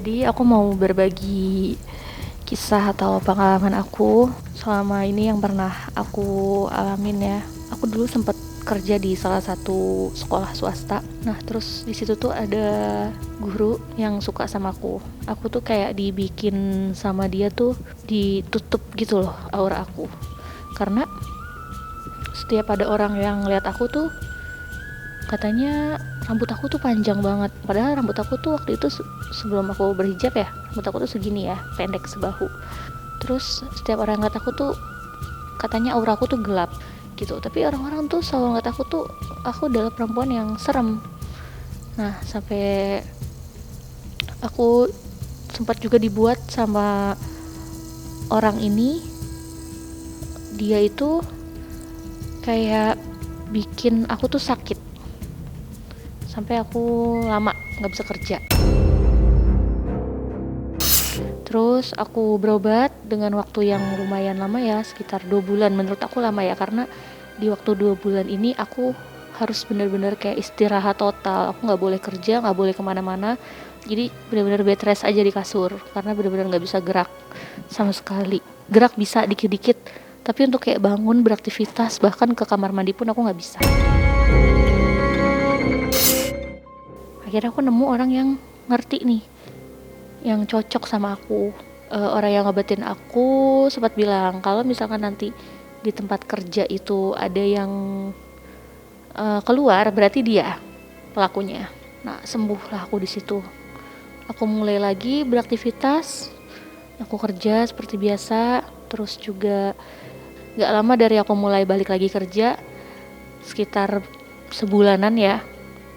Jadi aku mau berbagi kisah atau pengalaman aku selama ini yang pernah aku alamin ya. Aku dulu sempat kerja di salah satu sekolah swasta. Nah, terus di situ tuh ada guru yang suka sama aku. Aku tuh kayak dibikin sama dia tuh ditutup gitu loh aura aku. Karena setiap ada orang yang lihat aku tuh katanya rambut aku tuh panjang banget, padahal rambut aku tuh waktu itu sebelum aku berhijab ya, rambut aku tuh segini ya, pendek sebahu. Terus setiap orang ngeliat aku tuh katanya aura aku tuh gelap gitu, tapi orang-orang tuh selalu ngeliat aku adalah perempuan yang serem. Nah, sampai aku sempat juga dibuat sama orang ini. Dia itu kayak bikin aku tuh sakit sampai aku lama nggak bisa kerja. Terus aku berobat dengan waktu yang lumayan lama ya, sekitar 2 bulan. Menurut aku lama ya, karena di waktu 2 bulan ini aku harus benar-benar kayak istirahat total. Aku nggak boleh kerja, nggak boleh kemana-mana. Jadi benar-benar bed rest aja di kasur, karena benar-benar nggak bisa gerak sama sekali. Gerak bisa dikit-dikit, tapi untuk kayak bangun beraktivitas bahkan ke kamar mandi pun aku nggak bisa. Akhirnya aku nemu orang yang ngerti nih, yang cocok sama aku. Orang yang ngobatin aku sempat bilang kalau misalkan nanti di tempat kerja itu ada yang keluar, berarti dia pelakunya. Nah, sembuhlah aku di situ. Aku mulai lagi beraktivitas, aku kerja seperti biasa. Terus juga gak lama dari aku mulai balik lagi kerja, sekitar sebulanan ya,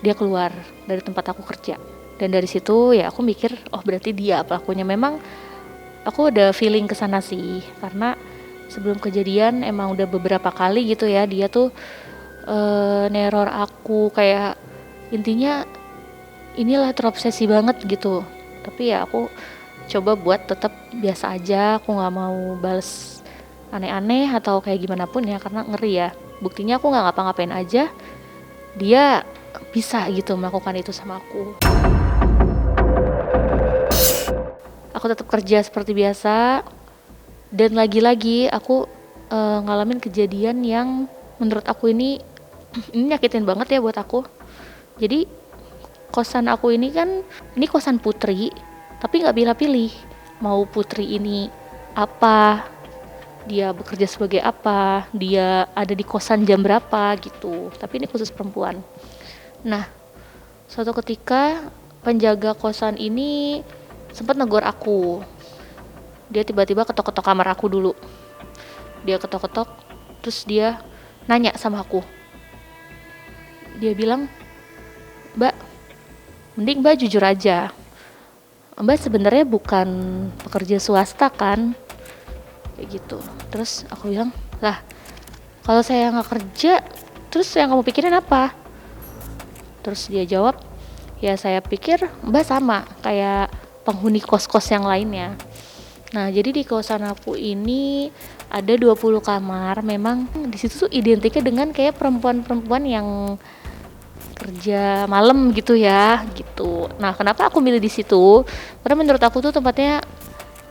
dia keluar dari tempat aku kerja. Dan dari situ ya aku mikir, oh berarti dia pelakunya. Memang aku udah feeling kesana sih, karena sebelum kejadian emang udah beberapa kali gitu ya, dia tuh neror aku, kayak intinya inilah terobsesi banget gitu. Tapi ya aku coba buat tetap biasa aja, aku nggak mau bales aneh-aneh atau kayak gimana pun ya, karena ngeri ya. Buktinya aku nggak ngapa-ngapain aja, dia bisa gitu melakukan itu sama aku. Aku tetap kerja seperti biasa, dan lagi-lagi aku ngalamin kejadian yang menurut aku ini nyakitin banget ya buat aku. Jadi kosan aku ini kan, ini kosan putri, tapi nggak pilih-pilih mau putri ini apa, dia bekerja sebagai apa, dia ada di kosan jam berapa gitu. Tapi ini khusus perempuan. Nah, suatu ketika penjaga kosan ini sempat negor aku. Dia tiba-tiba ketok-ketok kamar aku dulu. Dia ketok-ketok, terus dia nanya sama aku. Dia bilang, "Mbak, mending Mbak jujur aja. Mbak sebenarnya bukan pekerja swasta kan?" Kayak gitu. Terus aku bilang, "Lah, kalau saya nggak kerja, terus yang kamu pikirin apa?" Terus dia jawab, "Ya saya pikir Mbak sama kayak penghuni kos-kos yang lainnya." Nah, jadi di kosan aku ini ada 20 kamar. Memang di situ tuh identiknya dengan kayak perempuan-perempuan yang kerja malam gitu ya, gitu. Nah, kenapa aku milih di situ? Karena menurut aku tuh tempatnya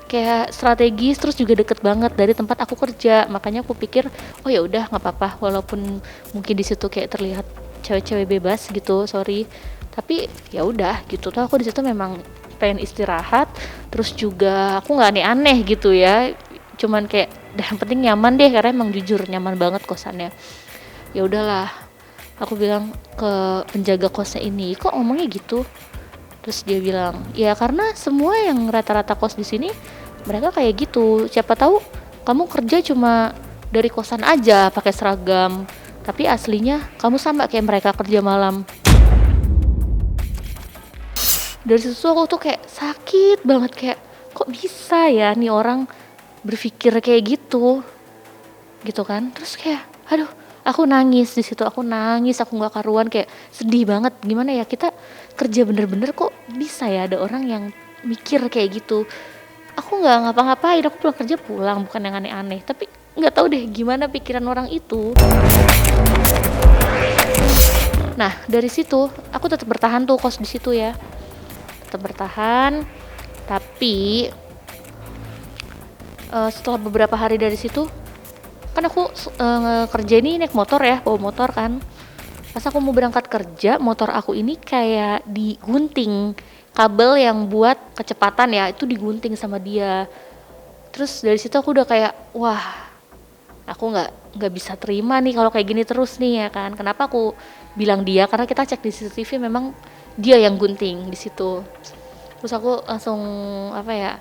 kayak strategis, terus juga deket banget dari tempat aku kerja. Makanya aku pikir, oh ya udah nggak apa-apa, walaupun mungkin di situ kayak terlihat cewek-cewek bebas gitu, sorry. Tapi ya udah gitu. Tuh aku di situ memang pengen istirahat, terus juga aku nggak aneh-aneh gitu ya. Cuman kayak yang penting nyaman deh, karena emang jujur nyaman banget kosannya. Ya udahlah, aku bilang ke penjaga kosnya ini, "Kok ngomongnya gitu?" Terus dia bilang, "Ya karena semua yang rata-rata kos di sini mereka kayak gitu. Siapa tahu kamu kerja cuma dari kosan aja pakai seragam, tapi aslinya kamu sama kayak mereka kerja malam." Dari situ aku tuh kayak sakit banget, kayak kok bisa ya nih orang berpikir kayak gitu kan. Terus kayak aduh, aku nangis di situ, aku nggak karuan, kayak sedih banget. Gimana ya, kita kerja bener-bener kok bisa ya ada orang yang mikir kayak gitu. Aku nggak ngapa-ngapain, aku pulang kerja pulang, bukan yang aneh-aneh, tapi nggak tahu deh gimana pikiran orang itu. Nah, dari situ aku tetap bertahan tuh kos di situ ya, tetap bertahan. Tapi setelah beberapa hari dari situ, kan aku kerja ini naik motor ya, bawa motor kan. Pas aku mau berangkat kerja, motor aku ini kayak digunting. Kabel yang buat kecepatan ya, itu digunting sama dia. Terus dari situ aku udah kayak, wah, aku nggak bisa terima nih kalau kayak gini terus nih ya kan. Kenapa aku bilang dia? Karena kita cek di CCTV memang dia yang gunting di situ. Terus aku langsung apa ya,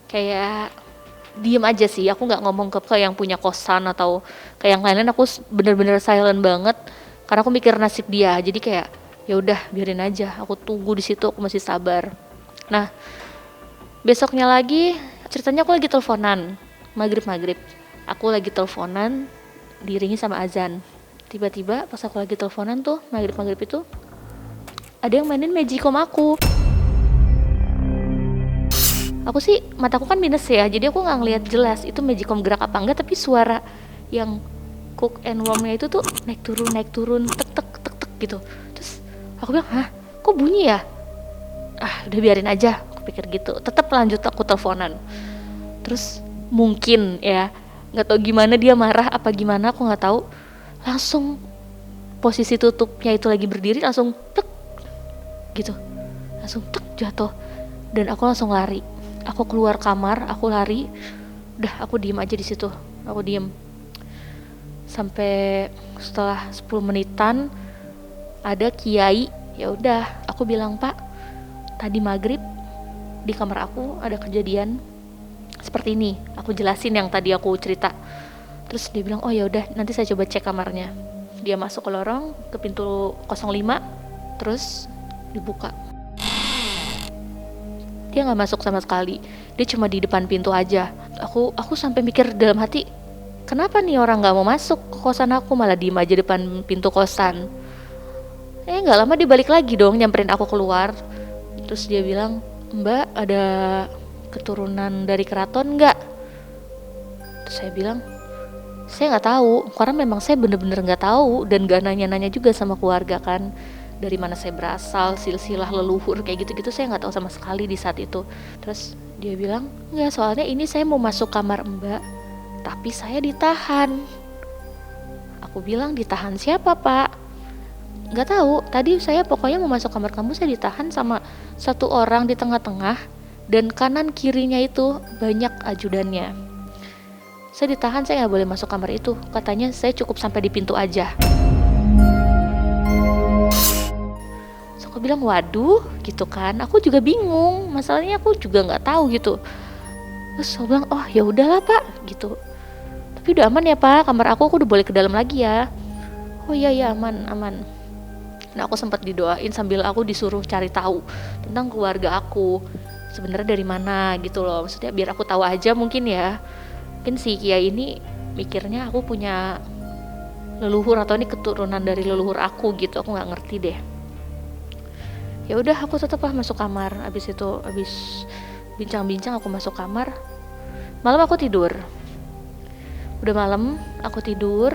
kayak diem aja sih. Aku nggak ngomong ke yang punya kosan atau ke yang lain-lain. Aku bener-bener silent banget karena aku mikir nasib dia. Jadi kayak ya udah biarin aja. Aku tunggu di situ. Aku masih sabar. Nah besoknya lagi ceritanya aku lagi teleponan maghrib. Aku lagi teleponan diiringi sama azan. Tiba-tiba pas aku lagi teleponan tuh maghrib itu ada yang mainin Magicom aku. Aku sih mataku kan minus ya, jadi aku nggak ngeliat jelas itu Magicom gerak apa enggak, tapi suara yang cook and warmnya itu tuh naik turun tek tek gitu. Terus aku bilang, hah kok bunyi ya? Ah udah biarin aja, aku pikir gitu. Tetap lanjut aku teleponan. Terus mungkin ya nggak tahu gimana dia marah apa gimana, aku nggak tahu, langsung posisi tutupnya itu lagi berdiri langsung tek gitu, langsung tek jatuh. Dan aku langsung lari, aku keluar kamar, aku lari, udah aku diem aja di situ, aku diem sampai setelah 10 menitan ada kiai. Ya udah aku bilang, Pak tadi maghrib di kamar aku ada kejadian seperti ini. Aku jelasin yang tadi aku cerita. Terus dia bilang, oh ya udah nanti saya coba cek kamarnya. Dia masuk ke lorong ke pintu 05, terus dibuka. Dia nggak masuk sama sekali, dia cuma di depan pintu aja. Aku sampai mikir dalam hati, kenapa nih orang nggak mau masuk ke kosan aku, malah diem aja depan pintu kosan. Nggak lama dia balik lagi dong, nyamperin aku keluar. Terus dia bilang, Mbak ada keturunan dari keraton nggak? Terus saya bilang, saya nggak tahu, karena memang saya bener-bener nggak tahu dan nggak nanya-nanya juga sama keluarga kan, dari mana saya berasal, silsilah leluhur kayak gitu-gitu saya nggak tahu sama sekali di saat itu. Terus dia bilang, nggak, soalnya ini saya mau masuk kamar Mbak, tapi saya ditahan. Aku bilang, ditahan siapa Pak? Nggak tahu, tadi saya pokoknya mau masuk kamar kamu, saya ditahan sama satu orang di tengah-tengah dan kanan kirinya itu banyak ajudannya. Saya ditahan, saya nggak boleh masuk kamar itu, katanya saya cukup sampai di pintu aja. So aku bilang, waduh gitu kan, aku juga bingung, masalahnya aku juga nggak tahu gitu. Terus aku bilang, oh ya udahlah Pak gitu, tapi udah aman ya Pak, kamar aku udah boleh ke dalam lagi ya. Oh iya ya, aman. Nah aku sempat didoain sambil aku disuruh cari tahu tentang keluarga aku sebenarnya dari mana gitu loh, maksudnya biar aku tahu aja. Mungkin si kiai ini mikirnya aku punya leluhur atau ini keturunan dari leluhur aku gitu, aku nggak ngerti deh. Ya udah aku tetaplah masuk kamar. Abis bincang-bincang aku masuk kamar. Malam aku tidur, udah malam aku tidur,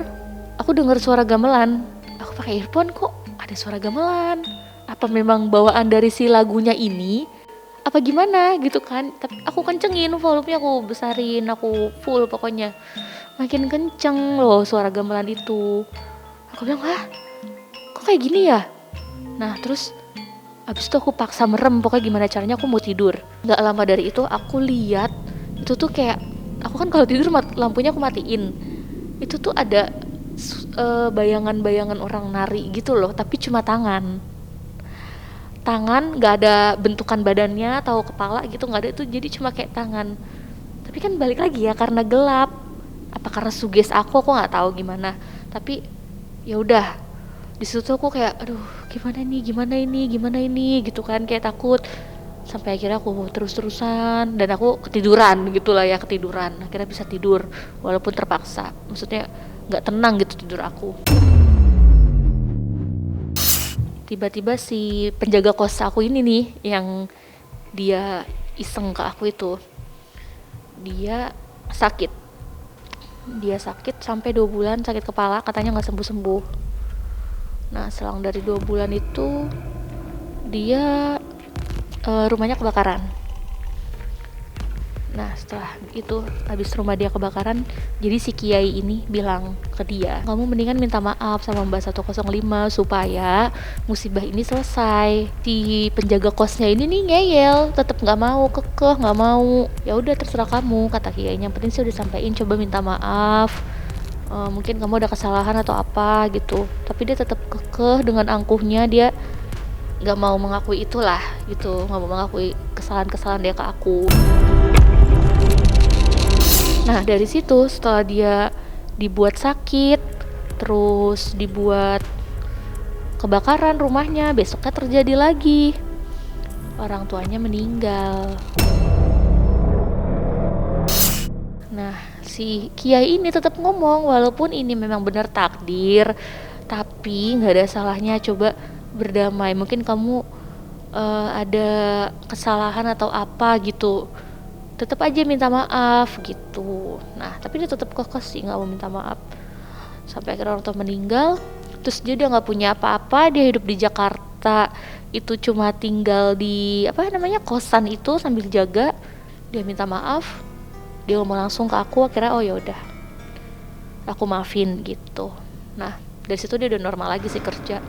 aku dengar suara gamelan. Aku pakai earphone, kok ada suara gamelan, apa memang bawaan dari si lagunya ini apa gimana gitu kan. Tapi aku kencengin volumenya, aku besarin, aku full, pokoknya makin kenceng loh suara gamelan itu. Aku bilang, hah kok kayak gini ya. Nah terus abis itu aku paksa merem, pokoknya gimana caranya aku mau tidur. Gak lama dari itu aku lihat itu tuh kayak, aku kan kalau tidur lampunya aku matiin, itu tuh ada bayangan-bayangan orang nari gitu loh, tapi cuma tangan, gak ada bentukan badannya atau kepala gitu, gak ada, itu jadi cuma kayak tangan. Tapi kan balik lagi ya, karena gelap, apa karena suges aku nggak tahu gimana. Tapi ya udah di situ aku kayak, aduh gimana ini gitu kan, kayak takut. Sampai akhirnya aku terus-terusan dan aku ketiduran gitulah ya, akhirnya bisa tidur walaupun terpaksa, maksudnya nggak tenang gitu tidur aku. Tiba-tiba si penjaga kos aku ini nih, yang dia iseng ke aku itu, dia sakit sampai 2 bulan, sakit kepala, katanya nggak sembuh-sembuh. Nah selang dari 2 bulan itu dia rumahnya kebakaran. Nah setelah itu habis rumah dia kebakaran, jadi si kiai ini bilang ke dia, kamu mendingan minta maaf sama Mbak 105 supaya musibah ini selesai. Si penjaga kosnya ini nih ngeyel, tetap nggak mau, kekeh nggak mau. Ya udah terserah kamu, kata kiainya, yang penting sih udah sampein, coba minta maaf. Mungkin kamu ada kesalahan atau apa gitu, tapi dia tetap kekeh dengan angkuhnya, dia nggak mau mengakui itulah gitu, nggak mau mengakui kesalahan-kesalahan dia ke aku. Nah dari situ setelah dia dibuat sakit, terus dibuat kebakaran rumahnya, besoknya terjadi lagi, orang tuanya meninggal. Nah si kiai ini tetap ngomong, walaupun ini memang benar takdir, tapi nggak ada salahnya coba berdamai. Mungkin kamu ada kesalahan atau apa gitu, tetap aja minta maaf gitu. Nah tapi dia tetap kekeh sih nggak mau minta maaf, sampai akhirnya orang tua meninggal. Terus dia udah nggak punya apa-apa, dia hidup di Jakarta itu cuma tinggal di apa namanya kosan itu sambil jaga. Dia minta maaf, dia ngomong langsung ke aku, akhirnya oh ya udah aku maafin gitu. Nah dari situ dia udah normal lagi sih kerja.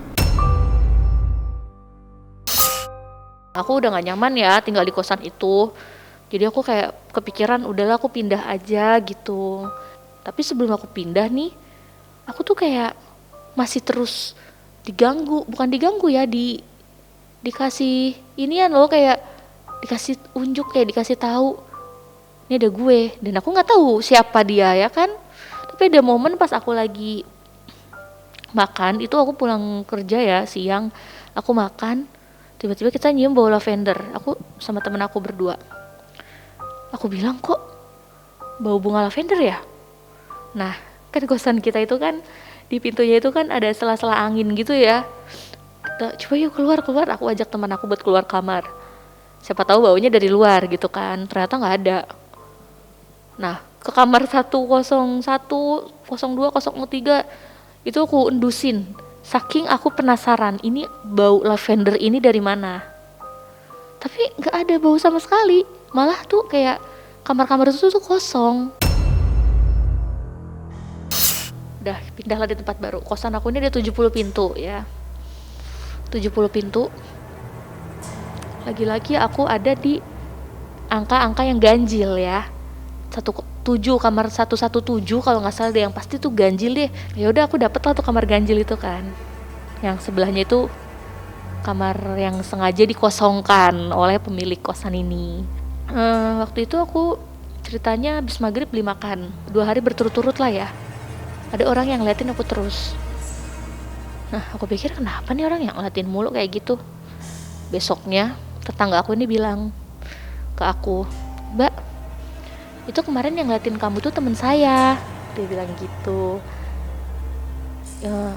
Aku udah gak nyaman ya tinggal di kosan itu, jadi aku kayak kepikiran udahlah aku pindah aja gitu. Tapi sebelum aku pindah nih, aku tuh kayak masih terus diganggu, bukan diganggu ya, dikasih inian loh, kayak dikasih unjuk, kayak dikasih tahu ini ada gue, dan aku nggak tahu siapa dia ya kan. Tapi ada momen pas aku lagi makan itu, aku pulang kerja ya siang, aku makan, tiba-tiba kita nyium bau lavender, aku sama temen aku berdua. Aku bilang kok bau bunga lavender ya. Nah kan kosan kita itu kan di pintunya itu kan ada sela-sela angin gitu ya. Kita coba yuk keluar, aku ajak teman aku buat keluar kamar, siapa tahu baunya dari luar gitu kan. Ternyata nggak ada. Nah ke kamar 101, 02, 03 itu aku endusin, saking aku penasaran ini bau lavender ini dari mana. Tapi nggak ada bau sama sekali, malah tuh kayak kamar-kamar itu tuh kosong. Udah pindahlah di tempat baru. Kosan aku ini ada 70 pintu ya, 70 pintu. Lagi-lagi aku ada di angka-angka yang ganjil ya, 17, kamar 117 kalau nggak salah deh, yang pasti tuh ganjil deh. Ya udah aku dapet lah tuh kamar ganjil itu kan, yang sebelahnya itu kamar yang sengaja dikosongkan oleh pemilik kosan ini. Waktu itu aku ceritanya habis maghrib beli makan 2 hari berturut-turut lah ya, ada orang yang ngeliatin aku terus. Nah aku pikir kenapa nih orang yang ngeliatin mulu kayak gitu. Besoknya tetangga aku ini bilang ke aku, Mbak, itu kemarin yang ngeliatin kamu tuh temen saya, dia bilang gitu.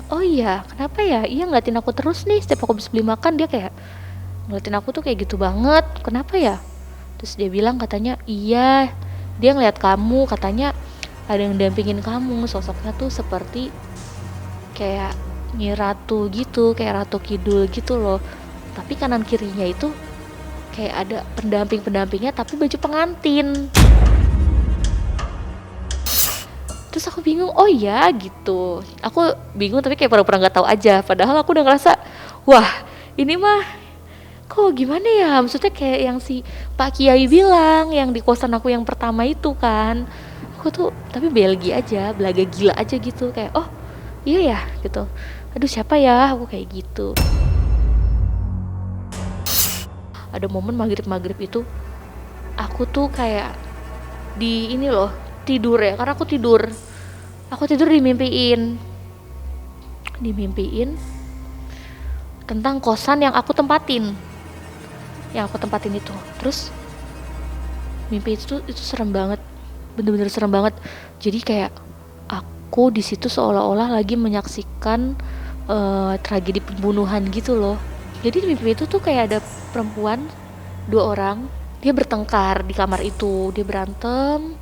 Oh iya kenapa ya, iya ngeliatin aku terus nih, setiap aku habis beli makan dia kayak ngeliatin aku tuh kayak gitu banget, kenapa ya. Terus dia bilang katanya iya, dia ngeliat kamu, katanya ada yang dampingin kamu, sosoknya tuh seperti kayak Nyi Ratu gitu, kayak Ratu Kidul gitu loh, tapi kanan kirinya itu kayak ada pendamping-pendampingnya tapi baju pengantin. Terus aku bingung, oh ya gitu, aku bingung tapi kayak pura-pura nggak tahu aja, padahal aku udah ngerasa wah ini mah kok gimana ya, maksudnya kayak yang si Pak Kiai bilang yang di kosan aku yang pertama itu kan. Aku tuh tapi Belgi aja, belaga gila aja gitu, kayak oh iya ya gitu, aduh siapa ya, aku kayak gitu. Ada momen maghrib itu aku tuh kayak di ini loh, tidur ya, karena aku tidur dimimpiin tentang kosan yang aku tempatin itu. Terus mimpi itu serem banget, bener-bener serem banget. Jadi kayak aku di situ seolah-olah lagi menyaksikan tragedi pembunuhan gitu loh. Jadi di mimpi itu tuh kayak ada perempuan 2 orang, dia bertengkar di kamar itu, dia berantem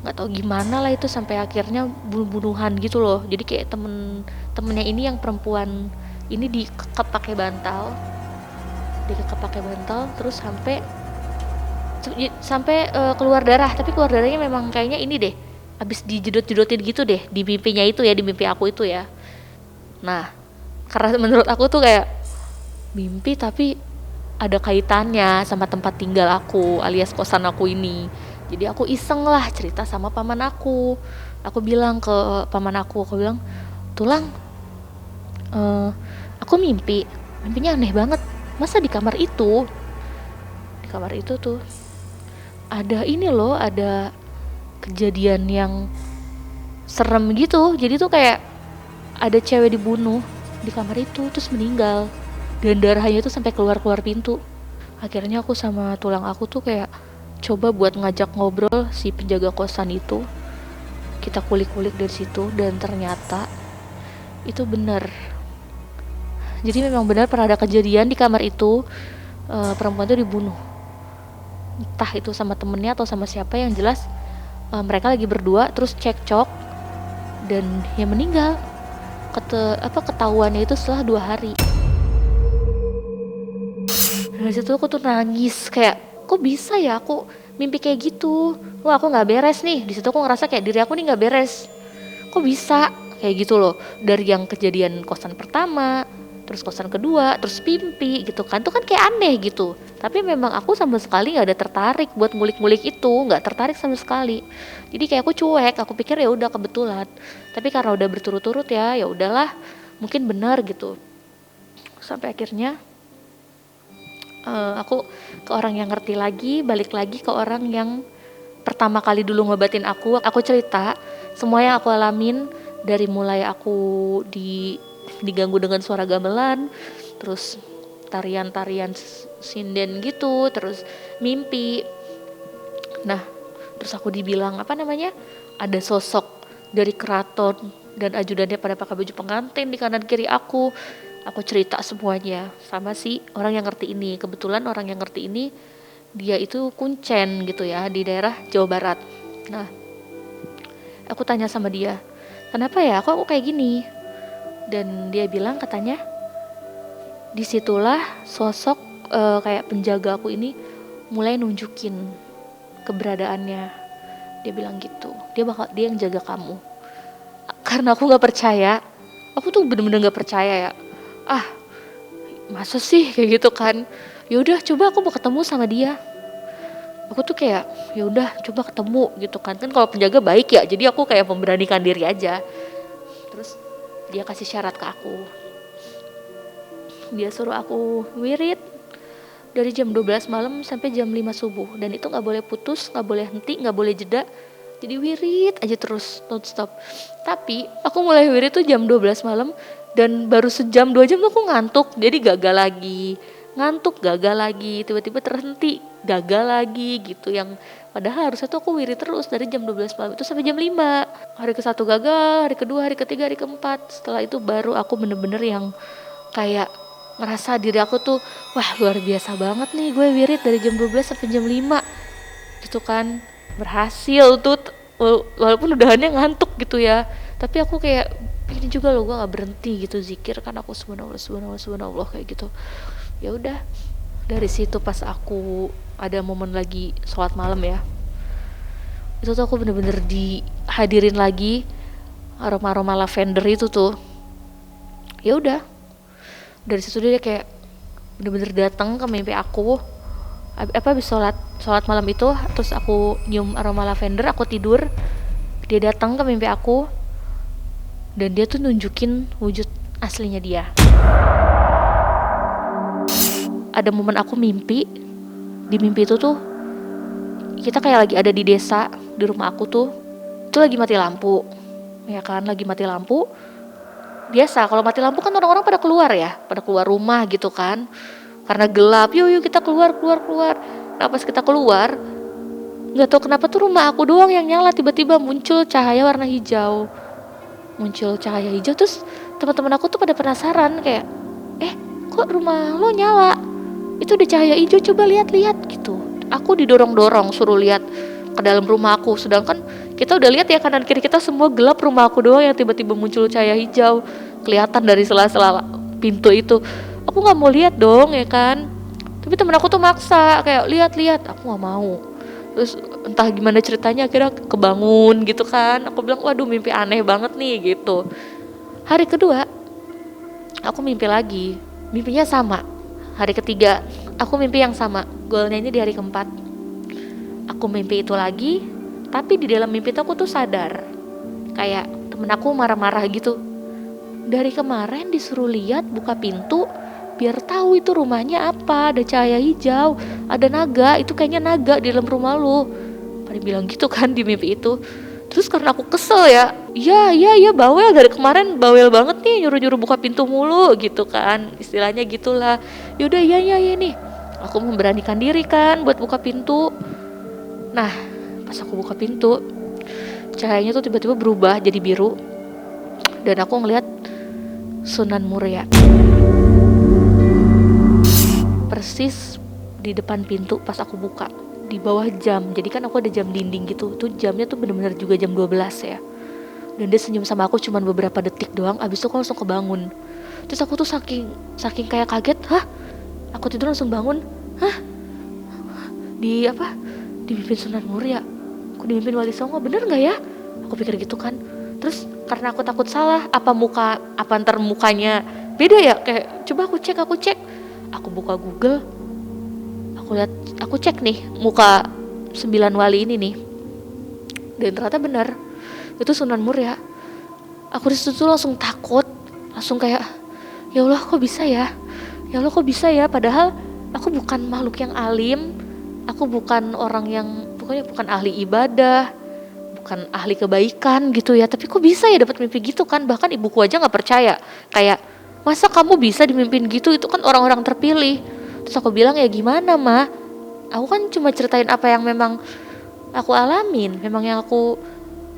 nggak tahu gimana lah itu, sampai akhirnya bunuh-bunuhan gitu loh. Jadi kayak temennya ini yang perempuan ini dikekep pakai bantal, terus sampai sampai keluar darah, tapi keluar darahnya memang kayaknya ini deh, habis dijedot-jedotin gitu deh di mimpinya itu ya, di mimpi aku itu ya. Nah, karena menurut aku tuh kayak mimpi tapi ada kaitannya sama tempat tinggal aku alias kosan aku ini. Jadi aku iseng lah cerita sama paman aku. Aku bilang ke paman aku bilang, Tulang, eh, aku mimpinya aneh banget. Masa di kamar itu tuh ada ini loh, ada kejadian yang serem gitu. Jadi tuh kayak ada cewek dibunuh di kamar itu terus meninggal, dan darahnya tuh sampai keluar pintu. Akhirnya aku sama tulang aku tuh kayak coba buat ngajak ngobrol si penjaga kosan itu. Kita kulik-kulik dari situ dan ternyata itu benar. Jadi memang benar pernah ada kejadian di kamar itu, perempuan itu dibunuh. Entah itu sama temennya atau sama siapa, yang jelas mereka lagi berdua terus cekcok dan ya meninggal. Ketahuannya itu setelah 2 hari. Dari situ aku tuh nangis kayak, kok bisa ya aku mimpi kayak gitu. Wah, aku nggak beres nih. Di situ aku ngerasa kayak diri aku nih nggak beres. Kok bisa kayak gitu loh, dari yang kejadian kosan pertama, terus kosan kedua, terus mimpi gitu kan. Itu kan kayak aneh gitu. Tapi memang aku sama sekali nggak ada tertarik buat ngulik-ngulik itu, nggak tertarik sama sekali. Jadi kayak aku cuek, aku pikir ya udah kebetulan. Tapi karena udah berturut-turut ya udahlah, mungkin benar gitu. Sampai akhirnya aku ke orang yang ngerti lagi, balik lagi ke orang yang pertama kali dulu ngobatin aku cerita semua yang aku alamin, dari mulai aku diganggu dengan suara gamelan, terus tarian-tarian sinden gitu, terus mimpi. Nah, terus aku dibilang ada sosok dari keraton dan ajudannya pada pakai baju pengantin di kanan kiri aku. Aku cerita semuanya sama si orang yang ngerti ini. Kebetulan orang yang ngerti ini dia itu kuncen gitu ya, di daerah Jawa Barat. Nah, aku tanya sama dia, kenapa ya kok aku kayak gini? Dan dia bilang katanya disitulah sosok kayak penjaga aku ini mulai nunjukin keberadaannya. Dia bilang gitu, dia yang jaga kamu. Karena aku nggak percaya, aku tuh bener-bener nggak percaya ya. Masa sih kayak gitu kan? Ya udah, coba aku mau ketemu sama dia. Aku tuh kayak ya udah coba ketemu gitu kan. Kan kalau penjaga baik ya, jadi aku kayak memberanikan diri aja. Terus dia kasih syarat ke aku. Dia suruh aku wirid dari jam 12 malam sampai jam 5 subuh. Dan itu gak boleh putus, gak boleh henti, gak boleh jeda. Jadi wirid aja terus, non stop. Tapi aku mulai wirid tuh jam 12 malam, dan baru sejam 2 jam tuh aku ngantuk. Jadi gagal lagi, ngantuk gagal lagi, tiba-tiba terhenti, gagal lagi gitu. Yang padahal harusnya tuh aku wirid terus dari jam 12 malam itu sampai jam 5. Hari ke-1 gagal, hari kedua, hari ketiga, hari keempat. Setelah itu baru aku bener-bener yang kayak ngerasa diri aku tuh, wah luar biasa banget nih gue wirid dari jam 12 sampai jam 5 gitu kan. Berhasil tuh, walaupun udahannya ngantuk gitu ya. Tapi aku kayak ini juga loh, gue gak berhenti gitu zikir kan, aku subhanallah subhanallah subhanallah kayak gitu. Ya udah, dari situ pas aku ada momen lagi sholat malam ya, itu tuh aku bener-bener dihadirin lagi aroma-aroma lavender itu tuh. Ya udah, dari situ dia kayak bener-bener datang ke mimpi aku. Habis sholat malam itu, terus aku nyium aroma lavender, aku tidur, dia datang ke mimpi aku dan dia tuh nunjukin wujud aslinya dia. Ada momen aku mimpi, di mimpi itu tuh kita kayak lagi ada di desa, di rumah aku tuh itu lagi mati lampu ya kan, lagi mati lampu. Biasa kalau mati lampu kan orang-orang pada keluar ya, pada keluar rumah gitu kan, karena gelap. Yuk kita keluar. Nah pas kita keluar, nggak tahu kenapa tuh rumah aku doang yang nyala. Tiba-tiba muncul cahaya warna hijau, terus teman-teman aku tuh pada penasaran kayak, kok rumah lo nyala? Itu ada cahaya hijau, coba lihat-lihat gitu. Aku didorong-dorong suruh lihat ke dalam rumah aku, sedangkan kita udah lihat ya kanan kiri kita semua gelap, rumah aku doang yang tiba-tiba muncul cahaya hijau kelihatan dari sela-sela pintu itu. Aku nggak mau lihat dong ya kan. Tapi temen aku tuh maksa kayak lihat-lihat, aku nggak mau. Terus entah gimana ceritanya akhirnya kebangun gitu kan. Aku bilang waduh mimpi aneh banget nih gitu. Hari kedua aku mimpi lagi, mimpinya sama. Hari ketiga aku mimpi yang sama, goalnya ini di hari keempat. Aku mimpi itu lagi, tapi di dalam mimpi itu aku tuh sadar kayak temen aku marah-marah gitu. Dari kemarin disuruh lihat buka pintu biar tahu itu rumahnya apa, ada cahaya hijau, ada naga, itu kayaknya naga di dalam rumah lu. Pada bilang gitu kan di mimpi itu. Terus karena aku kesel ya, iya bawel dari kemarin bawel banget nih nyuruh-nyuruh buka pintu mulu gitu kan, istilahnya gitulah. Yaudah iya nih, aku memberanikan diri kan buat buka pintu. Nah pas aku buka pintu, cahayanya tuh tiba-tiba berubah jadi biru dan aku ngeliat Sunan Muria persis di depan pintu pas aku buka, di bawah jam. Jadi kan aku ada jam dinding gitu, tuh jamnya tuh bener-bener juga jam 12 ya. Dan dia senyum sama aku cuman beberapa detik doang, abis itu aku langsung kebangun. Terus aku tuh saking kayak kaget, aku tidur langsung bangun, di apa, dimimpin Sunan Muria, aku dimimpin Wali Songo, bener nggak ya? Aku pikir gitu kan. Terus karena aku takut salah, apa ntar mukanya beda ya, kayak coba aku cek, aku buka Google, aku cek nih muka 9 wali ini nih, dan ternyata benar itu Sunan Muria. Aku disitu langsung takut, langsung kayak ya Allah kok bisa ya, padahal aku bukan makhluk yang alim, aku bukan orang yang pokoknya bukan ahli ibadah, bukan ahli kebaikan gitu ya, tapi kok bisa ya dapat mimpi gitu kan. Bahkan ibuku aja nggak percaya, kayak masa kamu bisa dimimpin gitu, itu kan orang-orang terpilih. Terus aku bilang ya gimana ma, aku kan cuma ceritain apa yang memang aku alamin, memang yang aku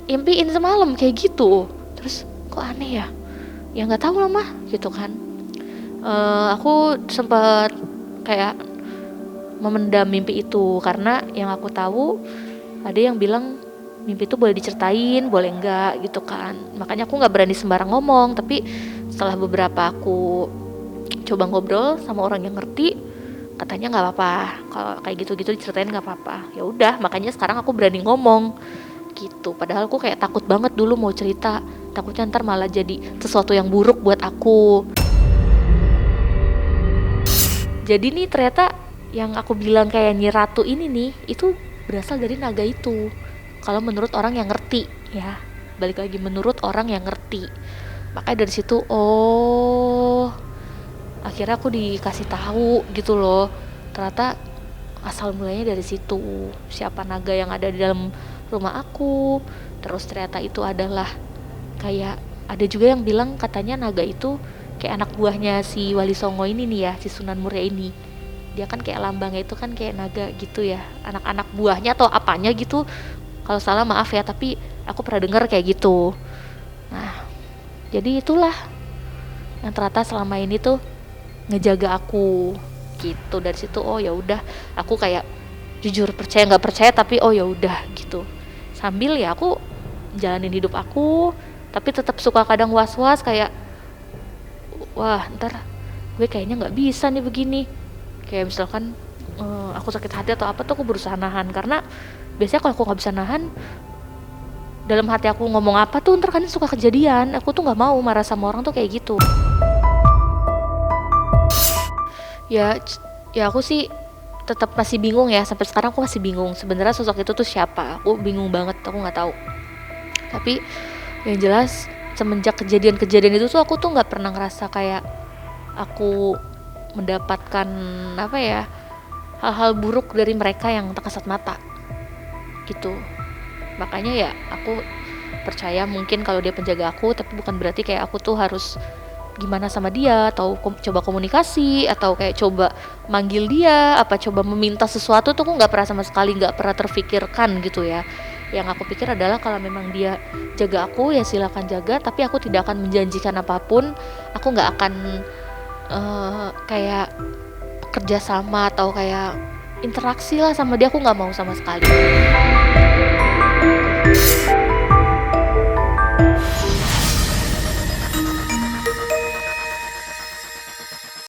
impiin semalam kayak gitu. Terus kok aneh ya nggak tahu lah mah gitu kan. Aku sempat kayak memendam mimpi itu karena yang aku tahu ada yang bilang mimpi itu boleh diceritain, boleh enggak gitu kan. Makanya aku nggak berani sembarang ngomong. Tapi setelah beberapa aku coba ngobrol sama orang yang ngerti, katanya nggak apa-apa kalau kayak gitu-gitu diceritain, nggak apa-apa. Ya udah, makanya sekarang aku berani ngomong gitu. Padahal aku kayak takut banget dulu mau cerita, takutnya ntar malah jadi sesuatu yang buruk buat aku. Jadi nih ternyata yang aku bilang kayak Nyi Ratu ini nih, itu berasal dari naga itu. Kalau menurut orang yang ngerti ya, balik lagi menurut orang yang ngerti. Makanya dari situ akhirnya aku dikasih tahu gitu loh. Ternyata asal mulanya dari situ. Siapa naga yang ada di dalam rumah aku. Terus ternyata itu adalah kayak ada juga yang bilang katanya naga itu kayak anak buahnya si Wali Songo ini nih ya, si Sunan Muria ini. Dia kan kayak lambangnya itu kan kayak naga gitu ya, anak-anak buahnya atau apanya gitu. Kalau salah maaf ya, tapi aku pernah dengar kayak gitu. Nah, jadi itulah yang ternyata selama ini tuh ngejaga aku gitu. Dari situ ya udah, aku kayak jujur percaya nggak percaya tapi ya udah gitu. Sambil ya aku jalanin hidup aku, tapi tetap suka kadang was-was kayak wah ntar gue kayaknya nggak bisa nih begini. Kayak misalkan aku sakit hati atau apa tuh aku berusaha nahan, karena biasanya kalau aku nggak bisa nahan dalam hati aku ngomong apa tuh ntar kan suka kejadian. Aku tuh nggak mau marah sama orang tuh kayak gitu. Ya aku sih tetap masih bingung ya, sampai sekarang aku masih bingung sebenarnya sosok itu tuh siapa. Aku bingung banget, aku nggak tahu. Tapi yang jelas semenjak kejadian-kejadian itu tuh aku tuh nggak pernah ngerasa kayak aku mendapatkan apa ya, hal-hal buruk dari mereka yang tak kasat mata gitu. Makanya ya aku percaya mungkin kalau dia penjaga aku, tapi bukan berarti kayak aku tuh harus gimana sama dia atau coba komunikasi atau kayak coba manggil dia, apa coba meminta sesuatu tuh aku nggak pernah sama sekali, nggak pernah terfikirkan gitu ya. Yang aku pikir adalah kalau memang dia jaga aku ya silakan jaga, tapi aku tidak akan menjanjikan apapun. Aku nggak akan kayak kerja sama atau kayak interaksi lah sama dia, aku nggak mau sama sekali.